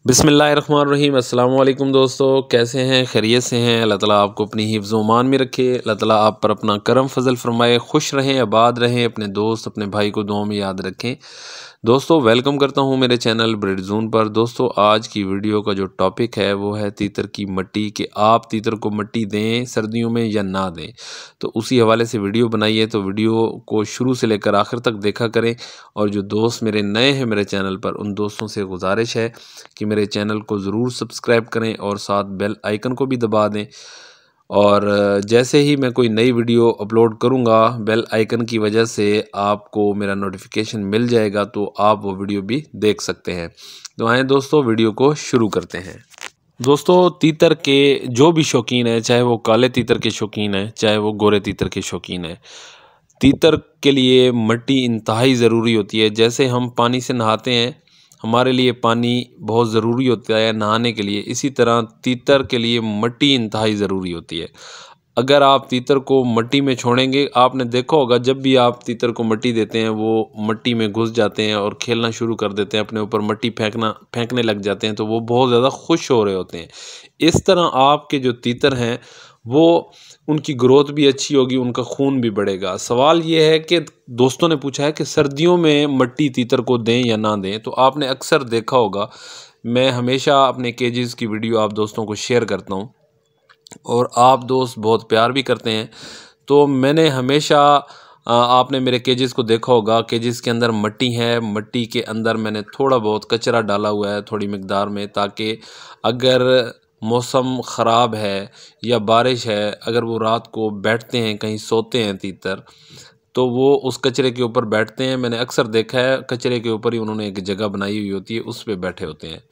बिस्मिल्लाहिर्रहमानिर्रहीम। अस्सलाम वालेकुम दोस्तों, कैसे हैं? खैरियत से हैं? अल्लाह ताला आपको अपनी हिफ्ज़ व मान में रखे। अल्लाह ताला आप पर अपना करम फजल फरमाए, खुश रहें, आबाद रहें, अपने दोस्त अपने भाई को दुआ में याद रखें। दोस्तों वेलकम करता हूं मेरे चैनल ब्रेड जोन पर। दोस्तों आज की वीडियो का जो टॉपिक है वो है तीतर की मट्टी, कि आप तीतर को मट्टी दें सर्दियों में या ना दें। तो उसी हवाले से वीडियो बनाई है, तो वीडियो को शुरू से लेकर आखिर तक देखा करें। और जो दोस्त मेरे नए हैं मेरे चैनल पर, उन दोस्तों से गुजारिश है कि मेरे चैनल को ज़रूर सब्सक्राइब करें और साथ बेल आइकन को भी दबा दें। और जैसे ही मैं कोई नई वीडियो अपलोड करूंगा, बेल आइकन की वजह से आपको मेरा नोटिफिकेशन मिल जाएगा, तो आप वो वीडियो भी देख सकते हैं। तो आएँ दोस्तों वीडियो को शुरू करते हैं। दोस्तों तीतर के जो भी शौकीन है, चाहे वो काले तीतर के शौकीन है, चाहे वो गोरे तीतर के शौकीन है, तीतर के लिए मट्टी इंतहाई ज़रूरी होती है। जैसे हम पानी से नहाते हैं, हमारे लिए पानी बहुत ज़रूरी होता है नहाने के लिए, इसी तरह तीतर के लिए मट्टी इंतहाई ज़रूरी होती है। अगर आप तीतर को मट्टी में छोड़ेंगे, आपने देखा होगा जब भी आप तीतर को मट्टी देते हैं वो मट्टी में घुस जाते हैं और खेलना शुरू कर देते हैं, अपने ऊपर मट्टी फेंकने लग जाते हैं, तो वो बहुत ज़्यादा खुश हो रहे होते हैं। इस तरह आपके जो तीतर हैं वो उनकी ग्रोथ भी अच्छी होगी, उनका खून भी बढ़ेगा। सवाल ये है कि दोस्तों ने पूछा है कि सर्दियों में मट्टी तीतर को दें या ना दें। तो आपने अक्सर देखा होगा, मैं हमेशा अपने केजेस की वीडियो आप दोस्तों को शेयर करता हूँ और आप दोस्त बहुत प्यार भी करते हैं। तो मैंने हमेशा आपने मेरे केजेस को देखा होगा, केजेस के अंदर मट्टी है, मट्टी के अंदर मैंने थोड़ा बहुत कचरा डाला हुआ है थोड़ी मिकदार में, ताकि अगर मौसम ख़राब है या बारिश है, अगर वो रात को बैठते हैं, कहीं सोते हैं तीतर, तो वो उस कचरे के ऊपर बैठते हैं। मैंने अक्सर देखा है कचरे के ऊपर ही उन्होंने एक जगह बनाई हुई होती है, उस पे बैठे होते हैं,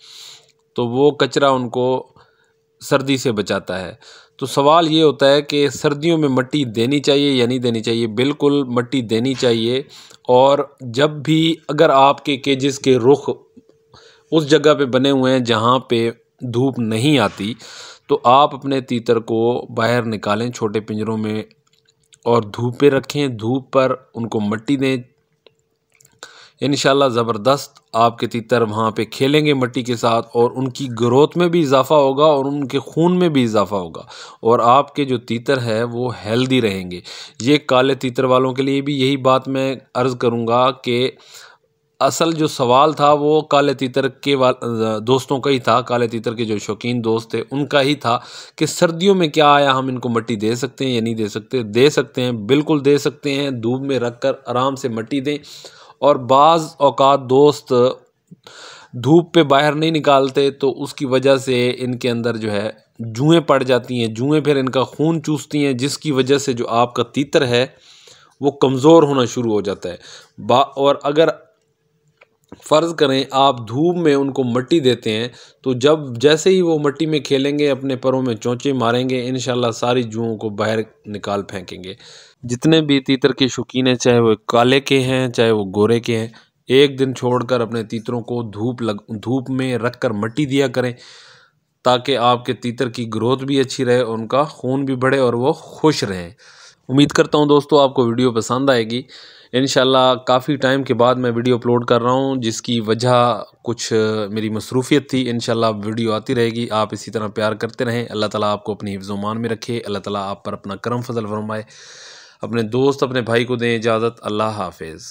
तो वो कचरा उनको सर्दी से बचाता है। तो सवाल ये होता है कि सर्दियों में मट्टी देनी चाहिए या नहीं देनी चाहिए। बिल्कुल मट्टी देनी चाहिए। और जब भी अगर आपके केजेस के रुख उस जगह पे बने हुए हैं जहाँ पे धूप नहीं आती, तो आप अपने तीतर को बाहर निकालें छोटे पिंजरों में और धूप पे रखें, धूप पर उनको मट्टी दें। इंशाल्लाह ज़बरदस्त आपके तीतर वहाँ पे खेलेंगे मट्टी के साथ, और उनकी ग्रोथ में भी इजाफ़ा होगा और उनके खून में भी इजाफ़ा होगा, और आपके जो तीतर है वो हेल्दी रहेंगे। ये काले तीतर वालों के लिए भी यही बात मैं अर्ज़ करूँगा कि असल जो सवाल था वो काले तीतर के दोस्तों का ही था, काले तीतर के जो शौकीन दोस्त थे उनका ही था कि सर्दियों में क्या आया, हम इनको मट्टी दे सकते हैं या नहीं दे सकते। दे सकते हैं, बिल्कुल दे सकते हैं। धूप में रख कर आराम से मट्टी दें। और बाज़ औक़ात दोस्त धूप पे बाहर नहीं निकालते, तो उसकी वजह से इनके अंदर जो है जुएँ पड़ जाती हैं, जुएँ फिर इनका खून चूसती हैं, जिसकी वजह से जो आपका तीतर है वो कमज़ोर होना शुरू हो जाता है। और अगर फ़र्ज़ करें आप धूप में उनको मट्टी देते हैं, तो जब जैसे ही वो मट्टी में खेलेंगे, अपने पैरों में चोंचे मारेंगे, इंशाल्लाह सारी जुओं को बाहर निकाल फेंकेंगे। जितने भी तीतर के शौकीन हैं, चाहे वो काले के हैं चाहे वो गोरे के हैं, एक दिन छोड़कर अपने तीतरों को धूप में रख कर मट्टी दिया करें, ताकि आपके तीतर की ग्रोथ भी अच्छी रहे, उनका खून भी बढ़े और वो खुश रहें। उम्मीद करता हूँ दोस्तों आपको वीडियो पसंद आएगी। इंशाल्लाह काफ़ी टाइम के बाद मैं वीडियो अपलोड कर रहा हूँ, जिसकी वजह कुछ मेरी मसरूफ़ियत थी। इंशाल्लाह वीडियो आती रहेगी, आप इसी तरह प्यार करते रहें। अल्लाह ताला आपको अपनी हिफ्ज़ व मान में रखे, अल्लाह ताला आप पर अपना करम फजल फरमाए। अपने दोस्त अपने भाई को दें इजाज़त। अल्लाह हाफ़िज़।